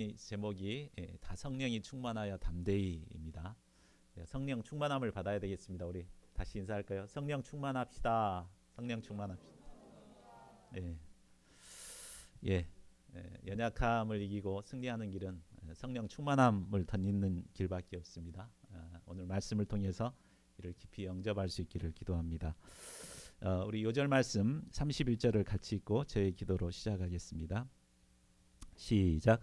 이 제목이 다 성령이 충만하여 담대히입니다. 성령 충만함을 받아야 되겠습니다. 우리 다시 인사할까요? 성령 충만합시다. 성령 충만합시다. 예, 예, 연약함을 이기고 승리하는 길은 성령 충만함을 덧입는 길밖에 없습니다. 오늘 말씀을 통해서 이를 깊이 영접할 수 있기를 기도합니다. 우리 요절 말씀 31절을 같이 읽고 저의 기도로 시작하겠습니다. 시작.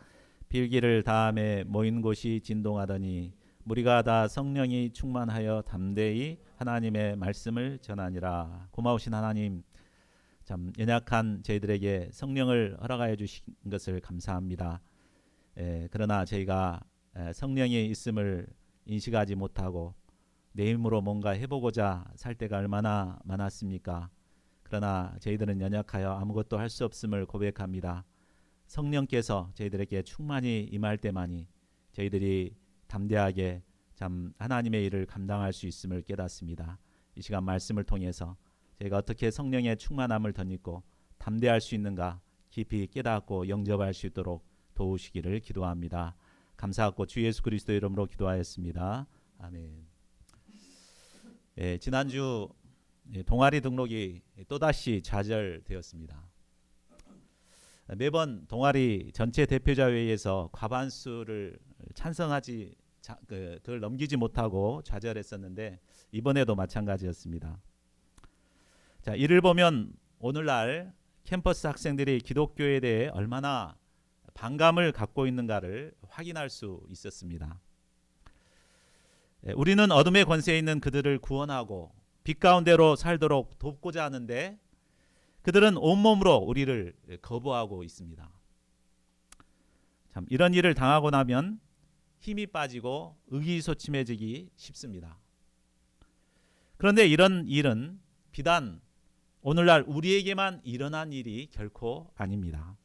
빌기를 다음에 모인 곳이 진동하더니 무리가 다 성령이 충만하여 담대히 하나님의 말씀을 전하니라. 고마우신 하나님, 참 연약한 저희들에게 성령을 허락하여 주신 것을 감사합니다. 그러나 저희가 성령이 있음을 인식하지 못하고 내 힘으로 뭔가 해보고자 살 때가 얼마나 많았습니까? 그러나 저희들은 연약하여 아무것도 할 수 없음을 고백합니다. 성령께서 저희들에게 충만히 임할 때만이 저희들이 담대하게 참 하나님의 일을 감당할 수 있음을 깨닫습니다. 이 시간 말씀을 통해서 저희가 어떻게 성령의 충만함을 덧입고 담대할 수 있는가 깊이 깨닫고 영접할 수 있도록 도우시기를 기도합니다. 감사하고 주 예수 그리스도 이름으로 기도하였습니다. 아멘. 지난주 동아리 등록이 또다시 좌절되었습니다. 매번 동아리 전체 대표자 회의에서 과반수를 찬성하지 그걸 넘기지 못하고 좌절했었는데 이번에도 마찬가지였습니다. 자, 이를 보면 오늘날 캠퍼스 학생들이 기독교에 대해 얼마나 반감을 갖고 있는가를 확인할 수 있었습니다. 우리는 어둠의 권세에 있는 그들을 구원하고 빛 가운데로 살도록 돕고자 하는데 그들은 온몸으로 우리를 거부하고 있습니다. 참 이런 일을 당하고 나면 힘이 빠지고 의기소침해지기 쉽습니다. 그런데 이런 일은 비단 오늘날 우리에게만 일어난 일이 결코 아닙니다.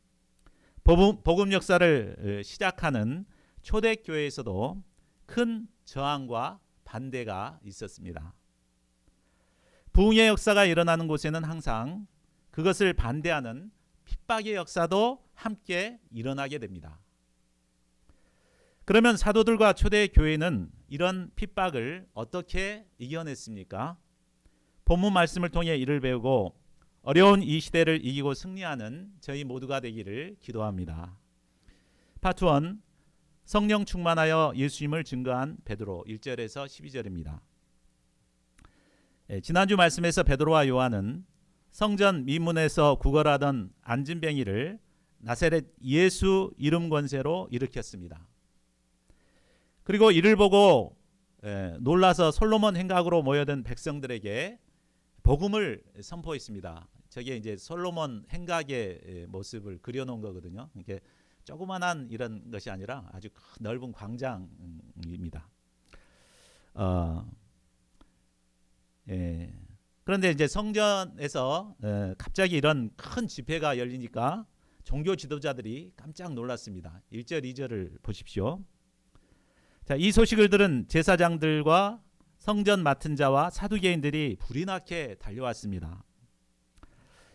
복음 역사를 시작하는 초대교회에서도 큰 저항과 반대가 있었습니다. 부흥의 역사가 일어나는 곳에는 항상 그것을 반대하는 핍박의 역사도 함께 일어나게 됩니다. 그러면 사도들과 초대교회는 이런 핍박을 어떻게 이겨냈습니까? 본문 말씀을 통해 이를 배우고 어려운 이 시대를 이기고 승리하는 저희 모두가 되기를 기도합니다. 파트 1, 성령 충만하여 예수님을 증거한 베드로 1절에서 12절입니다. 지난주 말씀에서 베드로와 요한은 성전 미문에서 구걸하던 안진뱅이를 나사렛 예수 이름 권세로 일으켰습니다. 그리고 이를 보고 놀라서 솔로몬 행각으로 모여든 백성들에게 복음을 선포했습니다. 저게 이제 솔로몬 행각의 모습을 그려놓은 거거든요. 이게 조그만한 이런 것이 아니라 아주 넓은 광장입니다. 그런데 이제 성전에서 갑자기 이런 큰 집회가 열리니까 종교 지도자들이 깜짝 놀랐습니다. 1절, 2절을 보십시오. 자, 이 소식을 들은 제사장들과 성전 맡은 자와 사두개인들이 불이 나게 달려왔습니다.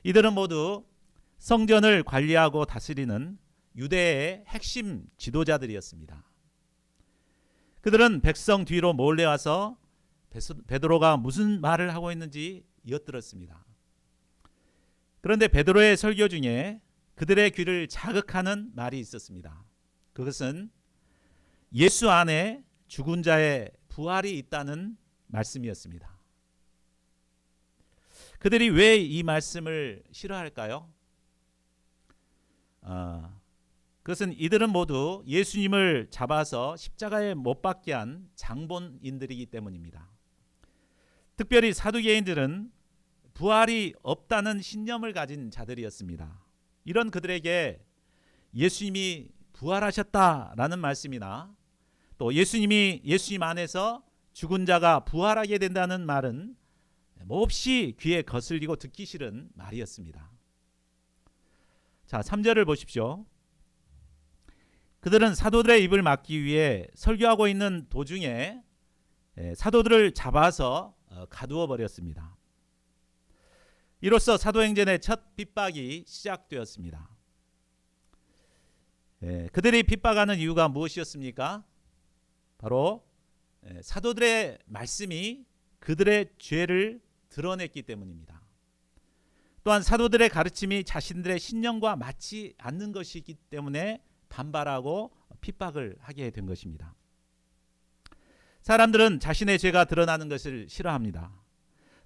이들은 모두 성전을 관리하고 다스리는 유대의 핵심 지도자들이었습니다. 그들은 백성 뒤로 몰래 와서 베드로가 무슨 말을 하고 있는지 엿들었습니다. 그런데 베드로의 설교 중에 그들의 귀를 자극하는 말이 있었습니다. 그것은 예수 안에 죽은 자의 부활이 있다는 말씀이었습니다. 그들이 왜 이 말씀을 싫어할까요? 그것은 이들은 모두 예수님을 잡아서 십자가에 못 박게 한 장본인들이기 때문입니다. 특별히 사두개인들은 부활이 없다는 신념을 가진 자들이었습니다. 이런 그들에게 예수님이 부활하셨다라는 말씀이나 또 예수님 안에서 죽은 자가 부활하게 된다는 말은 몹시 귀에 거슬리고 듣기 싫은 말이었습니다. 자, 3절을 보십시오. 그들은 사도들의 입을 막기 위해 설교하고 있는 도중에 사도들을 잡아서 가두어 버렸습니다. 이로써 사도행전의 첫 핍박이 시작되었습니다. 그들이 핍박하는 이유가 무엇이었습니까? 바로 사도들의 말씀이 그들의 죄를 드러냈기 때문입니다. 또한 사도들의 가르침이 자신들의 신념과 맞지 않는 것이기 때문에 반발하고 핍박을 하게 된 것입니다. 사람들은 자신의 죄가 드러나는 것을 싫어합니다.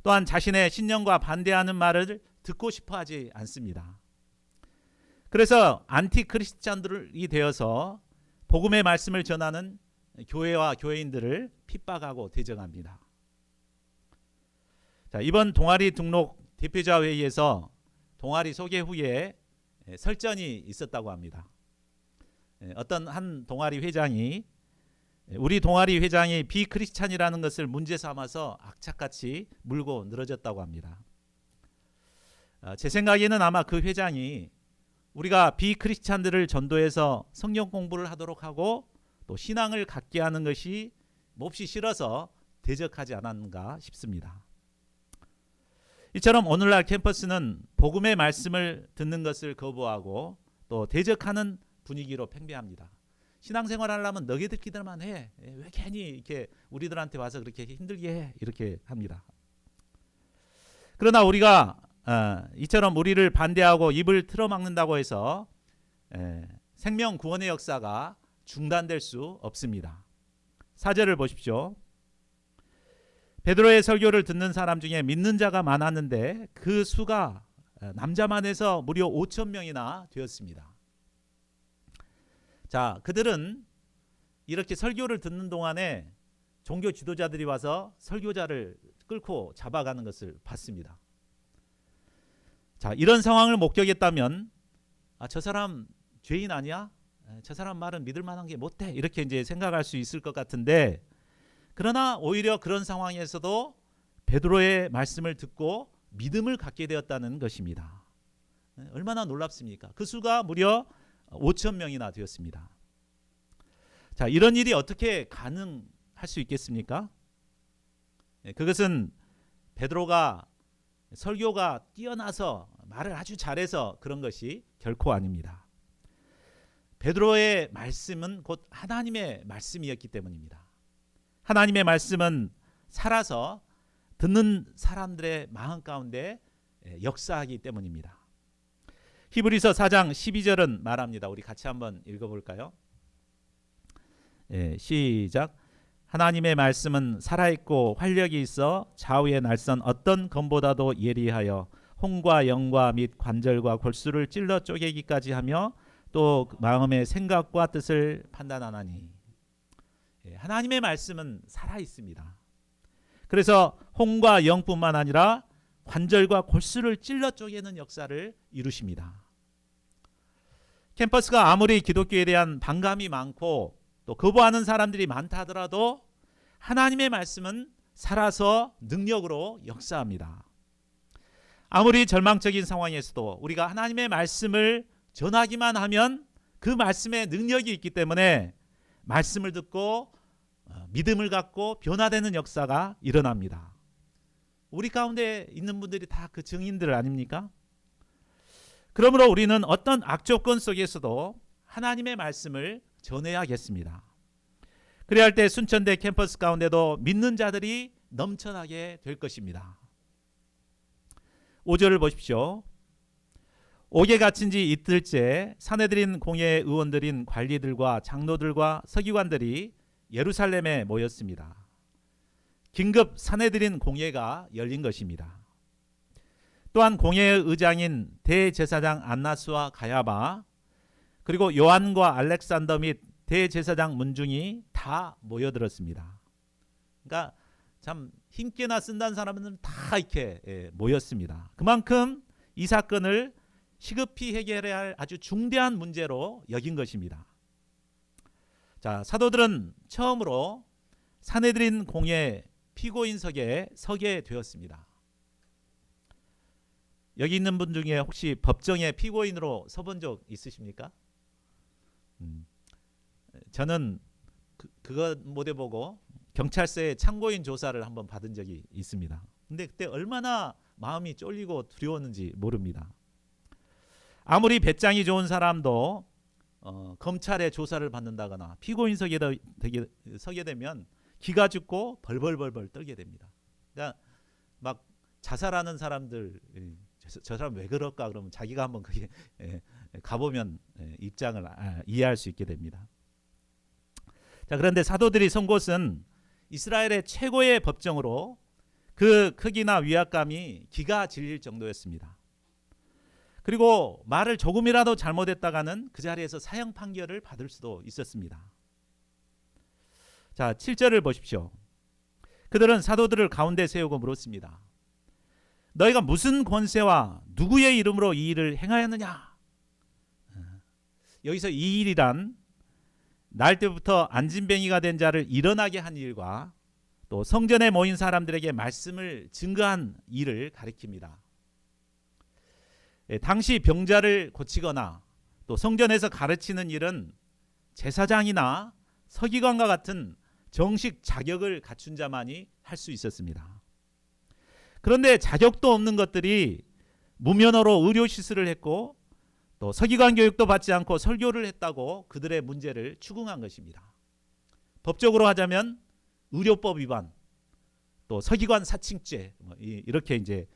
또한 자신의 신념과 반대하는 말을 듣고 싶어 하지 않습니다. 그래서 안티크리스찬들이 되어서 복음의 말씀을 전하는 교회와 교회인들을 핍박하고 대적합니다. 자, 이번 동아리 등록 대표자 회의에서 동아리 소개 후에 설전이 있었다고 합니다. 어떤 한 동아리 회장이 우리 동아리 회장이 비크리스찬이라는 것을 문제 삼아서 악착같이 물고 늘어졌다고 합니다. 제 생각에는 아마 그 회장이 우리가 비크리스찬들을 전도해서 성경 공부를 하도록 하고 또 신앙을 갖게 하는 것이 몹시 싫어서 대적하지 않았는가 싶습니다. 이처럼 오늘날 캠퍼스는 복음의 말씀을 듣는 것을 거부하고 또 대적하는 분위기로 팽배합니다. 신앙생활 하려면 너희들끼리만 해. 왜 괜히 이렇게 우리들한테 와서 그렇게 힘들게 해. 이렇게 합니다. 그러나 우리가 이처럼 우리를 반대하고 입을 틀어막는다고 해서 생명 구원의 역사가 중단될 수 없습니다. 4절을 보십시오. 베드로의 설교를 듣는 사람 중에 믿는 자가 많았는데 그 수가 남자만 해서 무려 5천 명이나 되었습니다. 자, 그들은 이렇게 설교를 듣는 동안에 종교 지도자들이 와서 설교자를 끌고 잡아가는 것을 봤습니다. 자, 이런 상황을 목격했다면 저 사람 죄인 아니야? 저 사람 말은 믿을 만한 게 못 돼. 이렇게 이제 생각할 수 있을 것 같은데, 그러나 오히려 그런 상황에서도 베드로의 말씀을 듣고 믿음을 갖게 되었다는 것입니다. 얼마나 놀랍습니까? 그 수가 무려 5천 명이나 되었습니다. 자, 이런 일이 어떻게 가능할 수 있겠습니까? 그것은 베드로가 설교가 뛰어나서 말을 아주 잘해서 그런 것이 결코 아닙니다. 베드로의 말씀은 곧 하나님의 말씀이었기 때문입니다. 하나님의 말씀은 살아서 듣는 사람들의 마음 가운데 역사하기 때문입니다. 히브리서 4장 12절은 말합니다. 우리 같이 한번 읽어볼까요? 시작. 하나님의 말씀은 살아있고 활력이 있어 좌우의 날선 어떤 검보다도 예리하여 혼과 영과 및 관절과 골수를 찔러 쪼개기까지 하며 또 마음의 생각과 뜻을 판단하나니. 하나님의 말씀은 살아있습니다. 그래서 혼과 영뿐만 아니라 관절과 골수를 찔러 쪼개는 역사를 이루십니다. 캠퍼스가 아무리 기독교에 대한 반감이 많고 또 거부하는 사람들이 많다 하더라도 하나님의 말씀은 살아서 능력으로 역사합니다. 아무리 절망적인 상황에서도 우리가 하나님의 말씀을 전하기만 하면 그 말씀에 능력이 있기 때문에 말씀을 듣고 믿음을 갖고 변화되는 역사가 일어납니다. 우리 가운데 있는 분들이 다 그 증인들 아닙니까? 그러므로 우리는 어떤 악조건 속에서도 하나님의 말씀을 전해야겠습니다. 그래야 할 때 순천대 캠퍼스 가운데도 믿는 자들이 넘쳐나게 될 것입니다. 5절을 보십시오. 옥에 갇힌 지 이틀째 사내들인 공회의 의원들인 관리들과 장로들과 서기관들이 예루살렘에 모였습니다. 긴급 사내들인 공회가 열린 것입니다. 또한 공회의 의장인 대제사장 안나스와 가야바 그리고 요한과 알렉산더 및 대제사장 문중이 다 모여들었습니다. 그러니까 참 힘께나 쓴다는 사람은 다 이렇게 모였습니다. 그만큼 이 사건을 시급히 해결해야 할 아주 중대한 문제로 여긴 것입니다. 자, 사도들은 처음으로 사내들인 공회 피고인석에 서게 되었습니다. 여기 있는 분 중에 혹시 법정에 피고인으로 서본 적 있으십니까? 저는 그거 못 해보고 경찰서에 참고인 조사를 한번 받은 적이 있습니다. 근데 그때 얼마나 마음이 쫄리고 두려웠는지 모릅니다. 아무리 배짱이 좋은 사람도 검찰의 조사를 받는다거나 피고인석에 서게 되면 기가 죽고 벌벌벌벌 떨게 됩니다. 그러니까 막 자살하는 사람들, 저 사람 왜 그럴까 그러면 자기가 한번 거기 가보면 입장을 이해할 수 있게 됩니다. 자, 그런데 사도들이 선 곳은 이스라엘의 최고의 법정으로 그 크기나 위압감이 기가 질릴 정도였습니다. 그리고 말을 조금이라도 잘못했다가는 그 자리에서 사형 판결을 받을 수도 있었습니다. 자, 7절을 보십시오. 그들은 사도들을 가운데 세우고 물었습니다. 너희가 무슨 권세와 누구의 이름으로 이 일을 행하였느냐? 여기서 이 일이란 날 때부터 안진뱅이가 된 자를 일어나게 한 일과 또 성전에 모인 사람들에게 말씀을 증거한 일을 가리킵니다. 당시 병자를 고치거나 또 성전에서 가르치는 일은 제사장이나 서기관과 같은 정식 자격을 갖춘 자만이 할 수 있었습니다. 그런데 자격도 없는 것들이 무면허로 의료 시술을 했고 또 서기관 교육도 받지 않고 설교를 했다고 그들의 문제를 추궁한 것입니다. 법적으로 하자면 의료법 위반, 또 서기관 사칭죄 이렇게 이제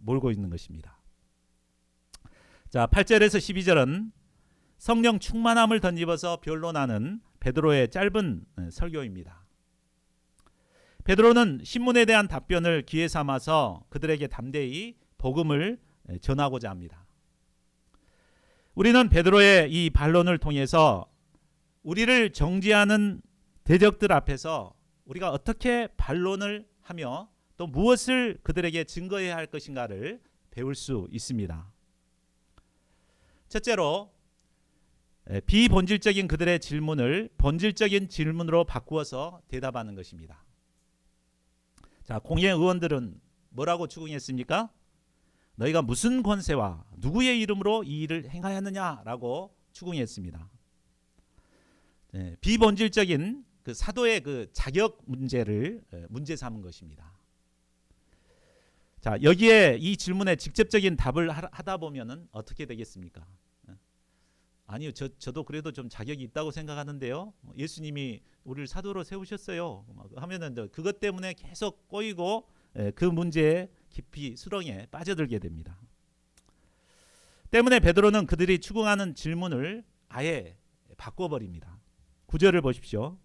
몰고 있는 것입니다. 자, 8절에서 12절은 성령 충만함을 덧입어서 변론하는 베드로의 짧은 설교입니다. 베드로는 신문에 대한 답변을 기회 삼아서 그들에게 담대히 복음을 전하고자 합니다. 우리는 베드로의 이 반론을 통해서 우리를 정죄하는 대적들 앞에서 우리가 어떻게 반론을 하며 또 무엇을 그들에게 증거해야 할 것인가를 배울 수 있습니다. 첫째로 비본질적인 그들의 질문을 본질적인 질문으로 바꾸어서 대답하는 것입니다. 자, 공예 의원들은 뭐라고 추궁했습니까? 너희가 무슨 권세와 누구의 이름으로 이 일을 행하였느냐라고 추궁했습니다. 비본질적인 그 사도의 그 자격 문제를 문제 삼은 것입니다. 자, 여기에 이 질문에 직접적인 답을 하다 보면은 어떻게 되겠습니까? 아니요, 저도 그래도 좀 자격이 있다고 생각하는데요. 예수님이 우리를 사도로 세우셨어요. 하면은 그것 때문에 계속 꼬이고 그 문제에 깊이 수렁에 빠져들게 됩니다. 때문에 베드로는 그들이 추궁하는 질문을 아예 바꿔버립니다. 9절을 보십시오.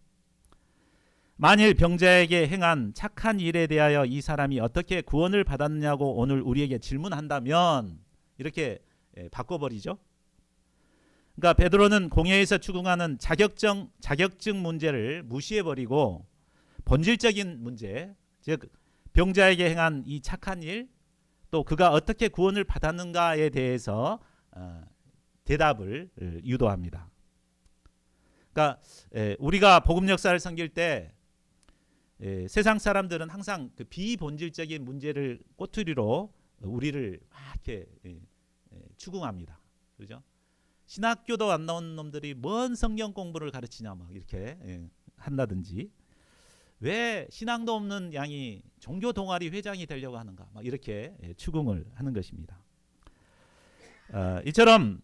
만일 병자에게 행한 착한 일에 대하여 이 사람이 어떻게 구원을 받았느냐고 오늘 우리에게 질문한다면 이렇게 바꿔버리죠. 그러니까 베드로는 공회에서 추궁하는 자격증 문제를 무시해버리고 본질적인 문제, 즉 병자에게 행한 이 착한 일, 또 그가 어떻게 구원을 받았는가에 대해서 대답을 유도합니다. 그러니까 우리가 복음 역사를 섬길 때 세상 사람들은 항상 그 비본질적인 문제를 꼬투리로 우리를 막 이렇게 추궁합니다. 그렇죠? 신학교도 안 나온 놈들이 뭔 성경 공부를 가르치냐 막 이렇게 한다든지, 왜 신앙도 없는 양이 종교 동아리 회장이 되려고 하는가 막 이렇게 추궁을 하는 것입니다. 이처럼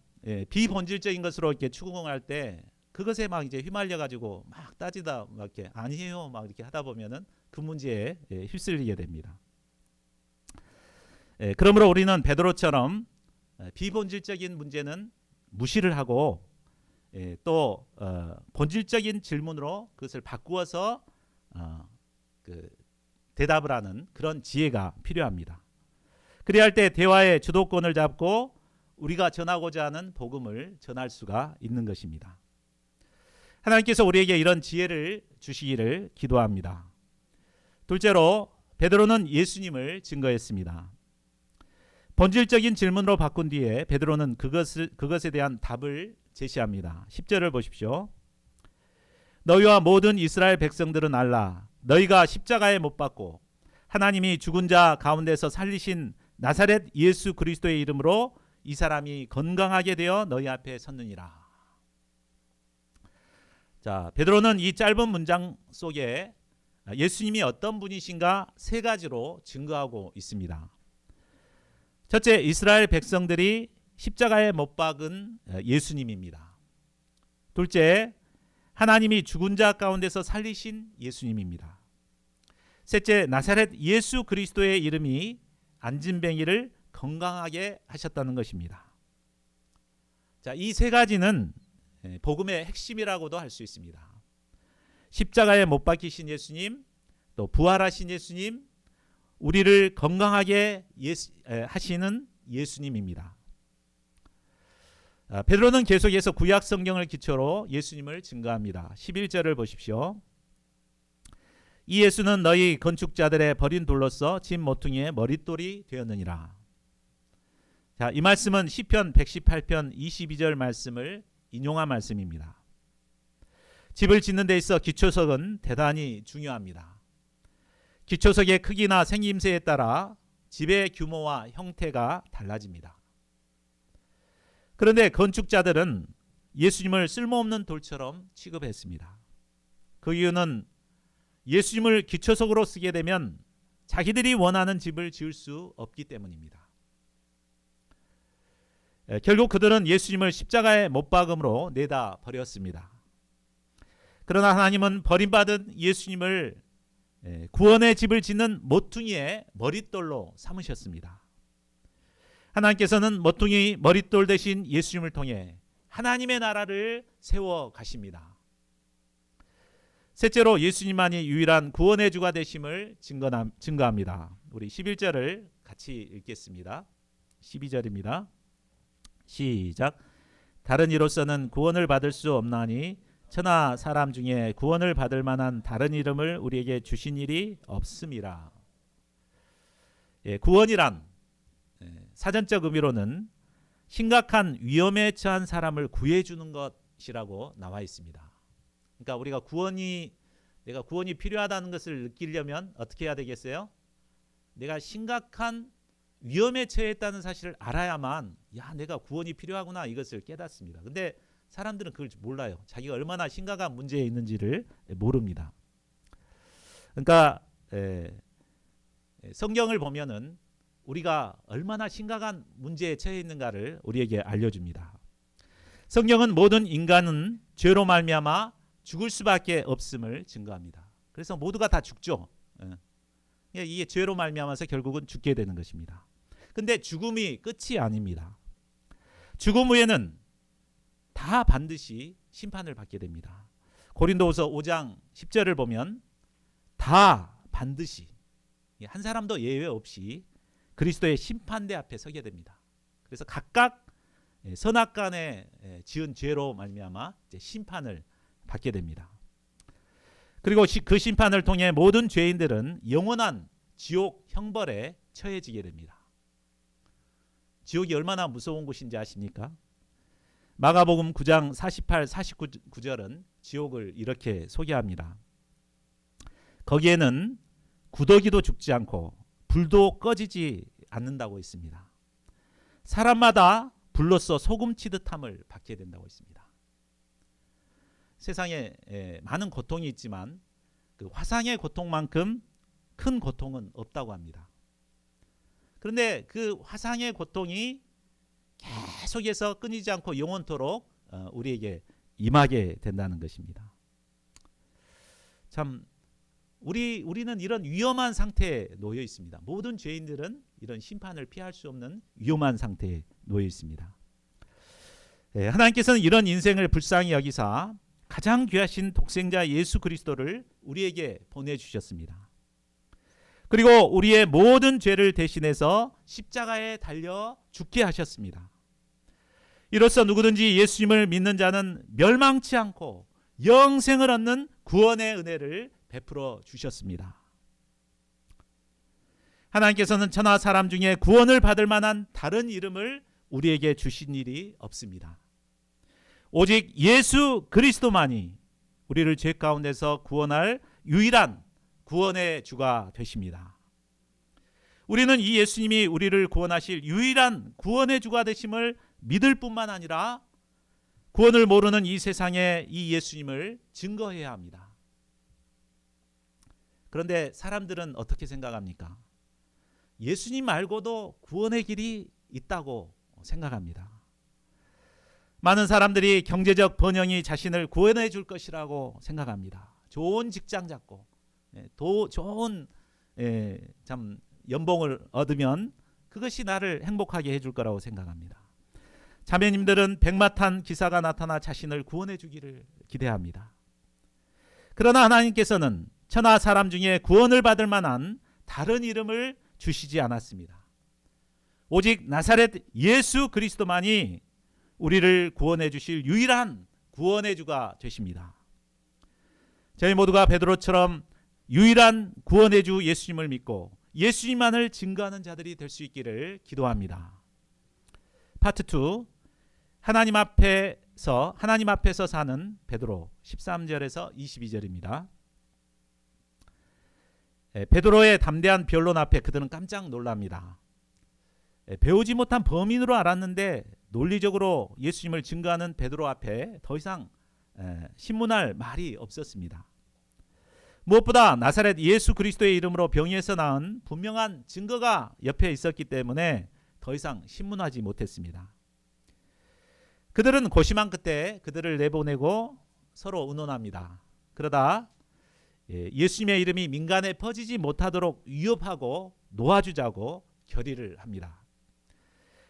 비본질적인 것으로 이렇게 추궁을 할 때 그것에 막 이제 휘말려 가지고 막 따지다 막 이렇게 아니에요 막 이렇게 하다 보면은 그 문제에 휩쓸리게 됩니다. 그러므로 우리는 베드로처럼 비본질적인 문제는 무시를 하고 또 본질적인 질문으로 그것을 바꾸어서 그 대답을 하는 그런 지혜가 필요합니다. 그래야 할 때 대화의 주도권을 잡고 우리가 전하고자 하는 복음을 전할 수가 있는 것입니다. 하나님께서 우리에게 이런 지혜를 주시기를 기도합니다. 둘째로 베드로는 예수님을 증거했습니다. 본질적인 질문으로 바꾼 뒤에 베드로는 그것에 대한 답을 제시합니다. 10절을 보십시오. 너희와 모든 이스라엘 백성들은 알라. 너희가 십자가에 못 박고 하나님이 죽은 자 가운데서 살리신 나사렛 예수 그리스도의 이름으로 이 사람이 건강하게 되어 너희 앞에 섰느니라. 자, 베드로는 이 짧은 문장 속에 예수님이 어떤 분이신가 세 가지로 증거하고 있습니다. 첫째, 이스라엘 백성들이 십자가에 못 박은 예수님입니다. 둘째, 하나님이 죽은 자 가운데서 살리신 예수님입니다. 셋째, 나사렛 예수 그리스도의 이름이 안진뱅이를 건강하게 하셨다는 것입니다. 자, 이 세 가지는 복음의 핵심이라고도 할 수 있습니다. 십자가에 못 박히신 예수님, 또 부활하신 예수님, 우리를 건강하게 하시는 예수님입니다. 베드로는 계속해서 구약 성경을 기초로 예수님을 증거합니다. 11절을 보십시오. 이 예수는 너희 건축자들의 버린 돌로서 진 모퉁이의 머릿돌이 되었느니라. 자, 이 말씀은 시편 118편 22절 말씀을 인용한 말씀입니다. 집을 짓는 데 있어 기초석은 대단히 중요합니다. 기초석의 크기나 생김새에 따라 집의 규모와 형태가 달라집니다. 그런데 건축자들은 예수님을 쓸모없는 돌처럼 취급했습니다. 그 이유는 예수님을 기초석으로 쓰게 되면 자기들이 원하는 집을 지을 수 없기 때문입니다. 결국 그들은 예수님을 십자가에 못 박음으로 내다 버렸습니다. 그러나 하나님은 버림받은 예수님을 구원의 집을 짓는 모퉁이의 머릿돌로 삼으셨습니다. 하나님께서는 모퉁이 머릿돌 대신 예수님을 통해 하나님의 나라를 세워 가십니다. 셋째로 예수님만이 유일한 구원의 주가 되심을 증거합니다. 우리 11절을 같이 읽겠습니다. 12절입니다. 시작. 다른 이로서는 구원을 받을 수 없나니 천하 사람 중에 구원을 받을 만한 다른 이름을 우리에게 주신 일이 없음이라. 구원이란 사전적 의미로는 심각한 위험에 처한 사람을 구해주는 것이라고 나와 있습니다. 그러니까 우리가 내가 구원이 필요하다는 것을 느끼려면 어떻게 해야 되겠어요? 내가 심각한 위험에 처했다는 사실을 알아야만 내가 구원이 필요하구나 이것을 깨닫습니다. 근데 사람들은 그걸 몰라요. 자기가 얼마나 심각한 문제에 있는지를 모릅니다. 그러니까 성경을 보면은 우리가 얼마나 심각한 문제에 처해 있는가를 우리에게 알려줍니다. 성경은 모든 인간은 죄로 말미암아 죽을 수밖에 없음을 증거합니다. 그래서 모두가 다 죽죠. 이게 죄로 말미암아서 결국은 죽게 되는 것입니다. 근데 죽음이 끝이 아닙니다. 죽음 후에는 다 반드시 심판을 받게 됩니다. 고린도후서 5장 10절을 보면 다 반드시 한 사람도 예외 없이 그리스도의 심판대 앞에 서게 됩니다. 그래서 각각 선악간에 지은 죄로 말미암아 심판을 받게 됩니다. 그리고 그 심판을 통해 모든 죄인들은 영원한 지옥 형벌에 처해지게 됩니다. 지옥이 얼마나 무서운 곳인지 아십니까? 마가복음 9장 48, 49절은 지옥을 이렇게 소개합니다. 거기에는 구더기도 죽지 않고 불도 꺼지지 않는다고 있습니다. 사람마다 불로써 소금 치듯함을 받게 된다고 있습니다. 세상에 많은 고통이 있지만 그 화상의 고통만큼 큰 고통은 없다고 합니다. 그런데 그 화상의 고통이 계속해서 끊이지 않고 영원토록 우리에게 임하게 된다는 것입니다. 참 우리는 이런 위험한 상태에 놓여 있습니다. 모든 죄인들은 이런 심판을 피할 수 없는 위험한 상태에 놓여 있습니다. 하나님께서는 이런 인생을 불쌍히 여기사 가장 귀하신 독생자 예수 그리스도를 우리에게 보내주셨습니다. 그리고 우리의 모든 죄를 대신해서 십자가에 달려 죽게 하셨습니다. 이로써 누구든지 예수님을 믿는 자는 멸망치 않고 영생을 얻는 구원의 은혜를 베풀어 주셨습니다. 하나님께서는 천하 사람 중에 구원을 받을 만한 다른 이름을 우리에게 주신 일이 없습니다. 오직 예수 그리스도만이 우리를 죄 가운데서 구원할 유일한 구원의 주가 되십니다. 우리는 이 예수님이 우리를 구원하실 유일한 구원의 주가 되심을 믿을 뿐만 아니라 구원을 모르는 이 세상에 이 예수님을 증거해야 합니다. 그런데 사람들은 어떻게 생각합니까? 예수님 말고도 구원의 길이 있다고 생각합니다. 많은 사람들이 경제적 번영이 자신을 구원해 줄 것이라고 생각합니다. 좋은 직장 잡고 좋은 참 연봉을 얻으면 그것이 나를 행복하게 해줄 거라고 생각합니다. 자매님들은 백마탄 기사가 나타나 자신을 구원해 주기를 기대합니다. 그러나 하나님께서는 천하 사람 중에 구원을 받을 만한 다른 이름을 주시지 않았습니다. 오직 나사렛 예수 그리스도만이 우리를 구원해 주실 유일한 구원의 주가 되십니다. 저희 모두가 베드로처럼 유일한 구원의 주 예수님을 믿고 예수님만을 증거하는 자들이 될 수 있기를 기도합니다. 파트 2, 하나님 앞에서 사는 베드로 13절에서 22절입니다. 베드로의 담대한 변론 앞에 그들은 깜짝 놀랍니다. 배우지 못한 범인으로 알았는데 논리적으로 예수님을 증거하는 베드로 앞에 더 이상 신문할 말이 없었습니다. 무엇보다 나사렛 예수 그리스도의 이름으로 병이에서 나은 분명한 증거가 옆에 있었기 때문에 더 이상 신문하지 못했습니다. 그들은 고심한 끝에 그들을 내보내고 서로 의논합니다. 그러다 예수님의 이름이 민간에 퍼지지 못하도록 위협하고 놓아주자고 결의를 합니다.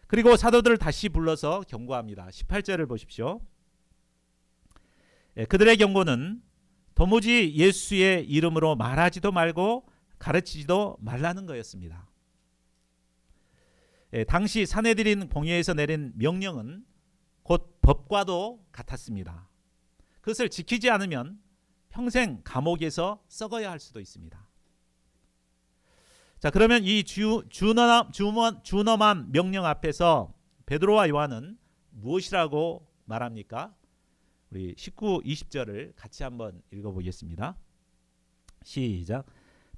그리고 사도들을 다시 불러서 경고합니다. 18절을 보십시오. 그들의 경고는 도무지 예수의 이름으로 말하지도 말고 가르치지도 말라는 거였습니다. 당시 산헤드린 공회에서 내린 명령은 곧 법과도 같았습니다. 그것을 지키지 않으면 평생 감옥에서 썩어야 할 수도 있습니다. 자, 그러면 이 준엄한 명령 앞에서 베드로와 요한은 무엇이라고 말합니까? 우리 19, 20절을 같이 한번 읽어보겠습니다. 시작.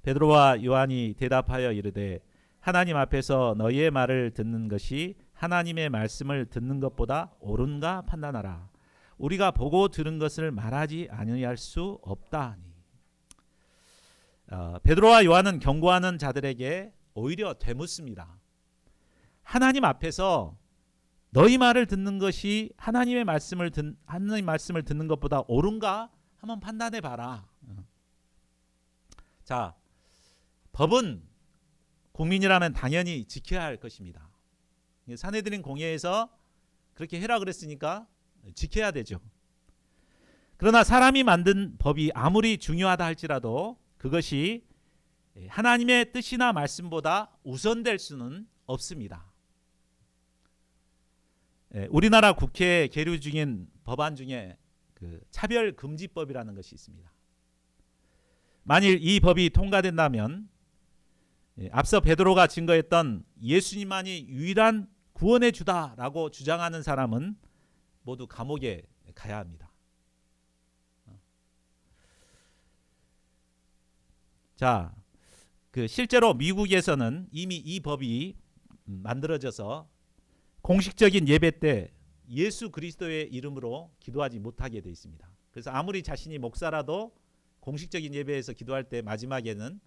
베드로와 요한이 대답하여 이르되 하나님 앞에서 너희의 말을 듣는 것이 하나님의 말씀을 듣는 것보다 옳은가 판단하라. 우리가 보고 들은 것을 말하지 아니할 수 없다니. 베드로와 요한은 경고하는 자들에게 오히려 되묻습니다. 하나님 앞에서 너희 말을 듣는 것이 하나님 말씀을 듣는 것보다 옳은가 한번 판단해 봐라. 자, 법은 국민이라면 당연히 지켜야 할 것입니다. 산헤드린 공회에서 그렇게 해라 그랬으니까 지켜야 되죠. 그러나 사람이 만든 법이 아무리 중요하다 할지라도 그것이 하나님의 뜻이나 말씀보다 우선될 수는 없습니다. 우리나라 국회에 계류 중인 법안 중에 차별금지법이라는 것이 있습니다. 만일 이 법이 통과된다면 앞서 베드로가 증거했던 예수님만이 유일한 구원의 주다라고 주장하는 사람은 모두 감옥에 가야 합니다. 자, 실제로 미국에서는 이미 이 법이 만들어져서 공식적인 예배 때 예수 그리스도의 이름으로 기도하지 못하게 되어 있습니다. 그래서 아무리 자신이 목사라도 공식적인 예배에서 기도할 때 마지막에는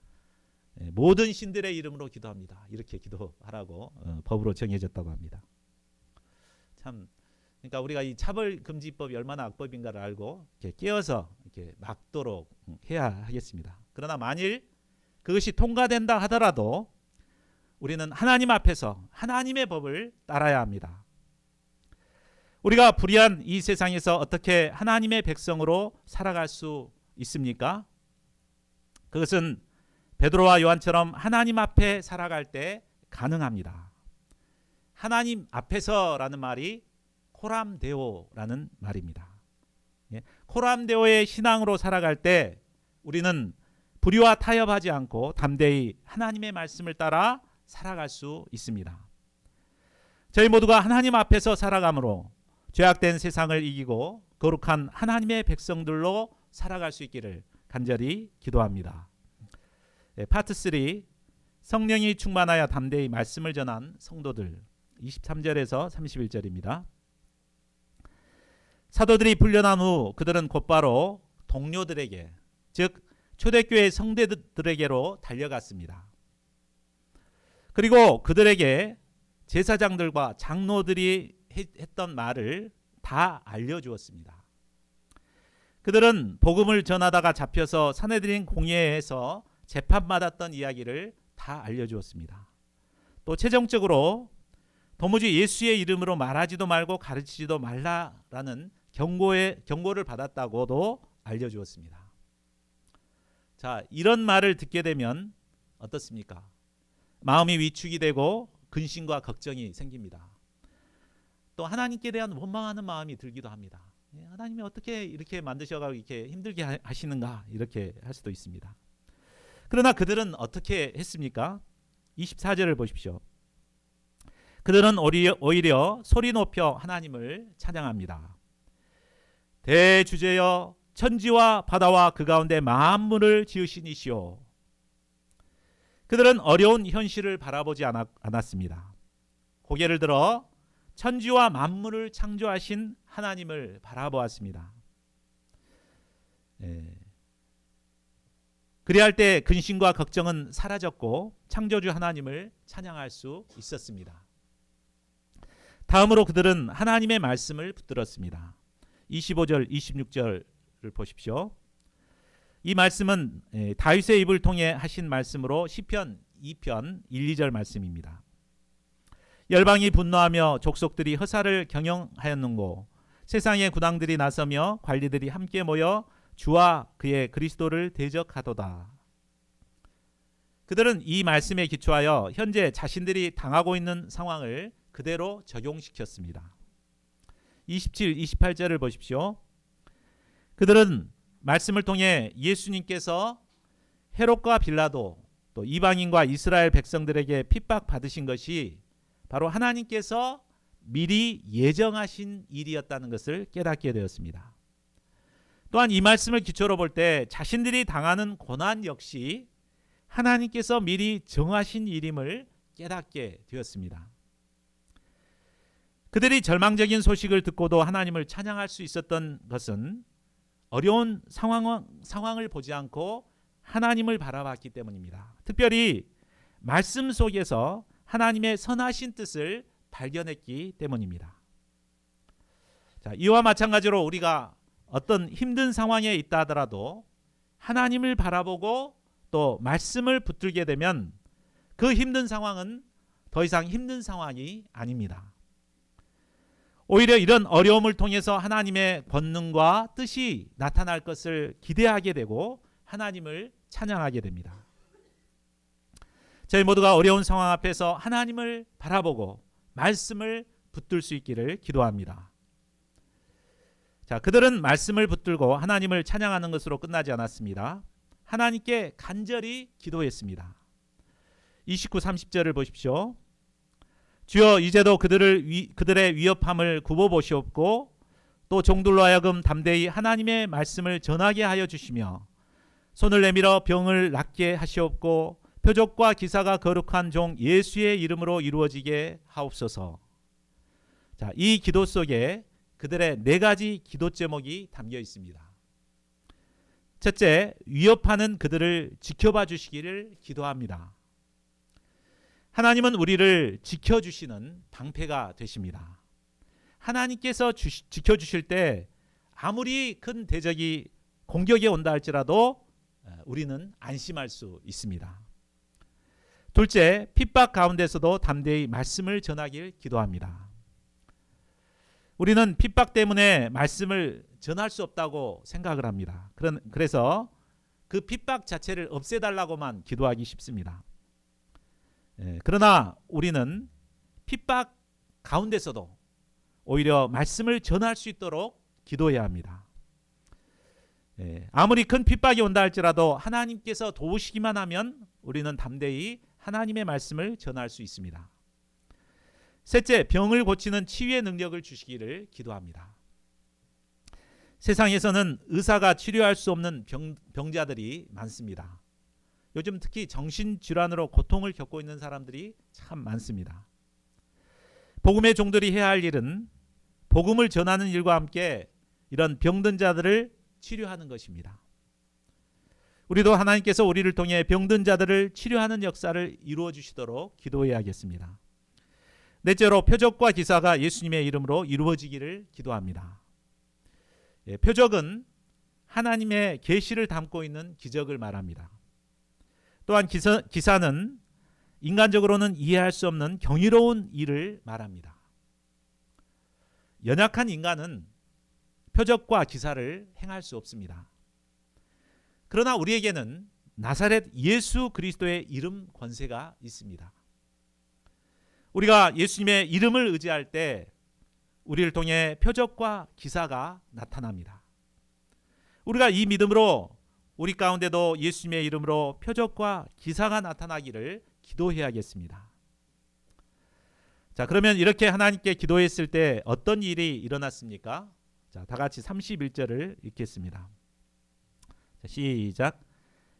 모든 신들의 이름으로 기도합니다. 이렇게 기도하라고 법으로 정해졌다고 합니다. 참, 그러니까 우리가 이 차별금지법이 얼마나 악법인가를 알고 이렇게 깨어서 이렇게 막도록 해야 하겠습니다. 그러나 만일 그것이 통과된다 하더라도 우리는 하나님 앞에서 하나님의 법을 따라야 합니다. 우리가 불의한 이 세상에서 어떻게 하나님의 백성으로 살아갈 수 있습니까? 그것은 베드로와 요한처럼 하나님 앞에 살아갈 때 가능합니다. 하나님 앞에서라는 말이 코람데오라는 말입니다. 코람데오의 신앙으로 살아갈 때 우리는 불의와 타협하지 않고 담대히 하나님의 말씀을 따라 살아갈 수 있습니다. 저희 모두가 하나님 앞에서 살아감으로 죄악된 세상을 이기고 거룩한 하나님의 백성들로 살아갈 수 있기를 간절히 기도합니다. 파트 3, 성령이 충만하여 담대히 말씀을 전한 성도들, 23절에서 31절입니다. 사도들이 풀려난 후 그들은 곧바로 동료들에게, 즉 초대교회 성도들에게로 달려갔습니다. 그리고 그들에게 제사장들과 장로들이 했던 말을 다 알려주었습니다. 그들은 복음을 전하다가 잡혀서 산헤드린 공회에서 재판받았던 이야기를 다 알려주었습니다. 또 최종적으로 도무지 예수의 이름으로 말하지도 말고 가르치지도 말라라는 경고를 받았다고도 알려주었습니다. 자, 이런 말을 듣게 되면 어떻습니까? 마음이 위축이 되고 근심과 걱정이 생깁니다. 또 하나님께 대한 원망하는 마음이 들기도 합니다. 하나님이 어떻게 이렇게 만드셔가지고 이렇게 힘들게 하시는가 이렇게 할 수도 있습니다. 그러나 그들은 어떻게 했습니까? 24절을 보십시오. 그들은 오히려 소리 높여 하나님을 찬양합니다. 대주제여 천지와 바다와 그 가운데 만물을 지으신 이시오. 그들은 어려운 현실을 바라보지 않았습니다. 고개를 들어 천지와 만물을 창조하신 하나님을 바라보았습니다. 그리할 때 근심과 걱정은 사라졌고 창조주 하나님을 찬양할 수 있었습니다. 다음으로 그들은 하나님의 말씀을 붙들었습니다. 25절, 26절을 보십시오. 이 말씀은 다윗의 입을 통해 하신 말씀으로 시편 2편 1, 2절 말씀입니다. 열방이 분노하며 족속들이 허사를 경영하였는고 세상의 군왕들이 나서며 관리들이 함께 모여 주와 그의 그리스도를 대적하도다. 그들은 이 말씀에 기초하여 현재 자신들이 당하고 있는 상황을 그대로 적용시켰습니다. 27, 28절을 보십시오. 그들은 말씀을 통해 예수님께서 헤롯과 빌라도 또 이방인과 이스라엘 백성들에게 핍박받으신 것이 바로 하나님께서 미리 예정하신 일이었다는 것을 깨닫게 되었습니다. 또한 이 말씀을 기초로 볼 때 자신들이 당하는 고난 역시 하나님께서 미리 정하신 일임을 깨닫게 되었습니다. 그들이 절망적인 소식을 듣고도 하나님을 찬양할 수 있었던 것은 어려운 상황을 보지 않고 하나님을 바라봤기 때문입니다. 특별히 말씀 속에서 하나님의 선하신 뜻을 발견했기 때문입니다. 자, 이와 마찬가지로 우리가 어떤 힘든 상황에 있다 하더라도 하나님을 바라보고 또 말씀을 붙들게 되면 그 힘든 상황은 더 이상 힘든 상황이 아닙니다. 오히려 이런 어려움을 통해서 하나님의 권능과 뜻이 나타날 것을 기대하게 되고 하나님을 찬양하게 됩니다. 저희 모두가 어려운 상황 앞에서 하나님을 바라보고 말씀을 붙들 수 있기를 기도합니다. 자, 그들은 말씀을 붙들고 하나님을 찬양하는 것으로 끝나지 않았습니다. 하나님께 간절히 기도했습니다. 29, 30절을 보십시오. 주여 이제도 그들의 위협함을 굽어보시옵고 또 종들로 하여금 담대히 하나님의 말씀을 전하게 하여 주시며 손을 내밀어 병을 낫게 하시옵고 표적과 기사가 거룩한 종 예수의 이름으로 이루어지게 하옵소서. 자, 이 기도 속에 그들의 4가지 기도 제목이 담겨 있습니다. 첫째, 위협하는 그들을 지켜봐 주시기를 기도합니다. 하나님은 우리를 지켜주시는 방패가 되십니다. 하나님께서 지켜주실 때 아무리 큰 대적이 공격에 온다 할지라도 우리는 안심할 수 있습니다. 둘째, 핍박 가운데서도 담대히 말씀을 전하길 기도합니다. 우리는 핍박 때문에 말씀을 전할 수 없다고 생각을 합니다. 그래서 그 핍박 자체를 없애달라고만 기도하기 쉽습니다. 그러나 우리는 핍박 가운데서도 오히려 말씀을 전할 수 있도록 기도해야 합니다. 아무리 큰 핍박이 온다 할지라도 하나님께서 도우시기만 하면 우리는 담대히 하나님의 말씀을 전할 수 있습니다. 셋째, 병을 고치는 치유의 능력을 주시기를 기도합니다. 세상에서는 의사가 치료할 수 없는 병자들이 많습니다. 요즘 특히 정신질환으로 고통을 겪고 있는 사람들이 참 많습니다. 복음의 종들이 해야 할 일은 복음을 전하는 일과 함께 이런 병든 자들을 치료하는 것입니다. 우리도 하나님께서 우리를 통해 병든 자들을 치료하는 역사를 이루어 주시도록 기도해야겠습니다. 넷째로 표적과 기사가 예수님의 이름으로 이루어지기를 기도합니다. 표적은 하나님의 계시를 담고 있는 기적을 말합니다. 또한 기사는 인간적으로는 이해할 수 없는 경이로운 일을 말합니다. 연약한 인간은 표적과 기사를 행할 수 없습니다. 그러나 우리에게는 나사렛 예수 그리스도의 이름 권세가 있습니다. 우리가 예수님의 이름을 의지할 때 우리를 통해 표적과 기사가 나타납니다. 우리가 이 믿음으로 우리 가운데도 예수님의 이름으로 표적과 기사가 나타나기를 기도해야겠습니다. 자, 그러면 이렇게 하나님께 기도했을 때 어떤 일이 일어났습니까? 자, 다 같이 31절을 읽겠습니다. 자, 시작.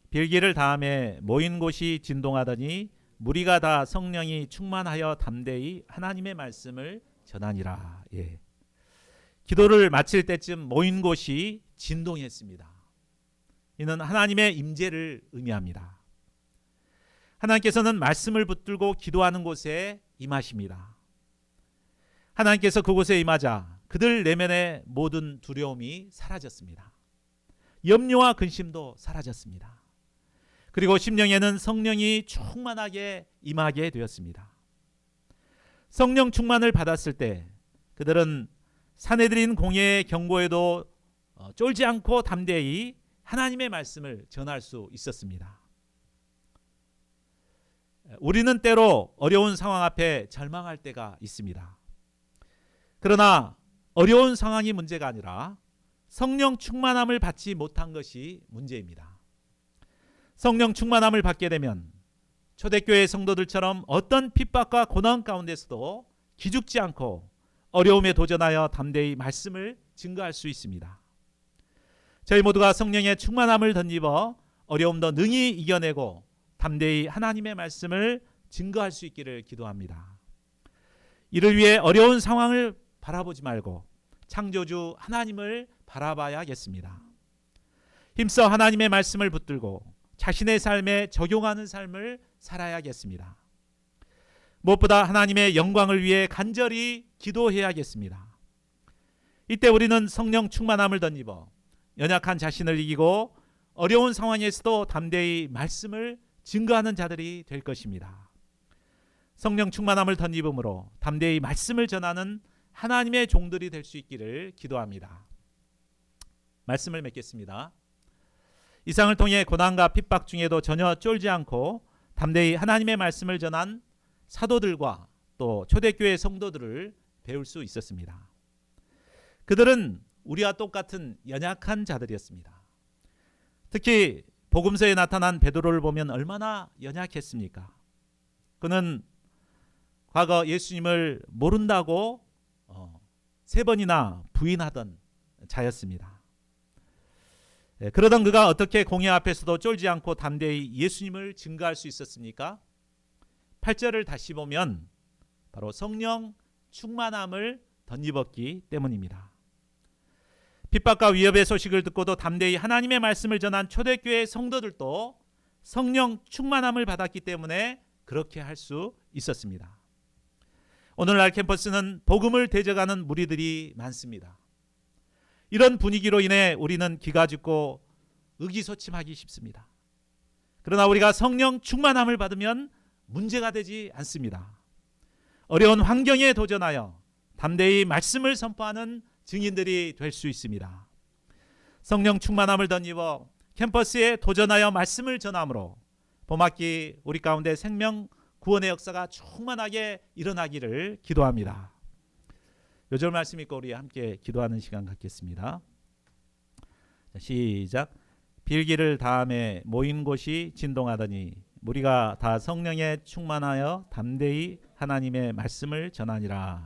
빌기를 다음에 모인 곳이 진동하더니 무리가 다 성령이 충만하여 담대히 하나님의 말씀을 전하니라. 예. 기도를 마칠 때쯤 모인 곳이 진동했습니다. 이는 하나님의 임재를 의미합니다. 하나님께서는 말씀을 붙들고 기도하는 곳에 임하십니다. 하나님께서 그곳에 임하자 그들 내면의 모든 두려움이 사라졌습니다. 염려와 근심도 사라졌습니다. 그리고 심령에는 성령이 충만하게 임하게 되었습니다. 성령 충만을 받았을 때 그들은 사내들인 공회의 경고에도 쫄지 않고 담대히 하나님의 말씀을 전할 수 있었습니다. 우리는 때로 어려운 상황 앞에 절망할 때가 있습니다. 그러나 어려운 상황이 문제가 아니라 성령 충만함을 받지 못한 것이 문제입니다. 성령 충만함을 받게 되면 초대교회 성도들처럼 어떤 핍박과 고난 가운데서도 기죽지 않고 어려움에 도전하여 담대히 말씀을 증거할 수 있습니다. 저희 모두가 성령의 충만함을 덧입어 어려움도 능히 이겨내고 담대히 하나님의 말씀을 증거할 수 있기를 기도합니다. 이를 위해 어려운 상황을 바라보지 말고 창조주 하나님을 바라봐야겠습니다. 힘써 하나님의 말씀을 붙들고 자신의 삶에 적용하는 삶을 살아야겠습니다. 무엇보다 하나님의 영광을 위해 간절히 기도해야겠습니다. 이때 우리는 성령 충만함을 덧입어 연약한 자신을 이기고 어려운 상황에서도 담대히 말씀을 증거하는 자들이 될 것입니다. 성령 충만함을 덧입음으로 담대히 말씀을 전하는 하나님의 종들이 될 수 있기를 기도합니다. 말씀을 맺겠습니다. 이상을 통해 고난과 핍박 중에도 전혀 쫄지 않고 담대히 하나님의 말씀을 전한 사도들과 또 초대교회 성도들을 배울 수 있었습니다. 그들은 우리와 똑같은 연약한 자들이었습니다. 특히 복음서에 나타난 베드로를 보면 얼마나 연약했습니까? 그는 과거 예수님을 모른다고 3번이나 부인하던 자였습니다. 그러던 그가 어떻게 공회 앞에서도 쫄지 않고 담대히 예수님을 증거할 수 있었습니까? 8절을 다시 보면 바로 성령 충만함을 덧입었기 때문입니다. 핍박과 위협의 소식을 듣고도 담대히 하나님의 말씀을 전한 초대교회 성도들도 성령 충만함을 받았기 때문에 그렇게 할 수 있었습니다. 오늘날 캠퍼스는 복음을 대적하는 무리들이 많습니다. 이런 분위기로 인해 우리는 기가 죽고 의기소침하기 쉽습니다. 그러나 우리가 성령 충만함을 받으면 문제가 되지 않습니다. 어려운 환경에 도전하여 담대히 말씀을 선포하는 증인들이 될 수 있습니다. 성령 충만함을 덧입어 캠퍼스에 도전하여 말씀을 전함으로 봄학기 우리 가운데 생명 구원의 역사가 충만하게 일어나기를 기도합니다. 요절 말씀 읽고 우리 함께 기도하는 시간 갖겠습니다. 시작. 빌기를 다음에 모인 곳이 진동하더니 무리가 다 성령에 충만하여 담대히 하나님의 말씀을 전하니라.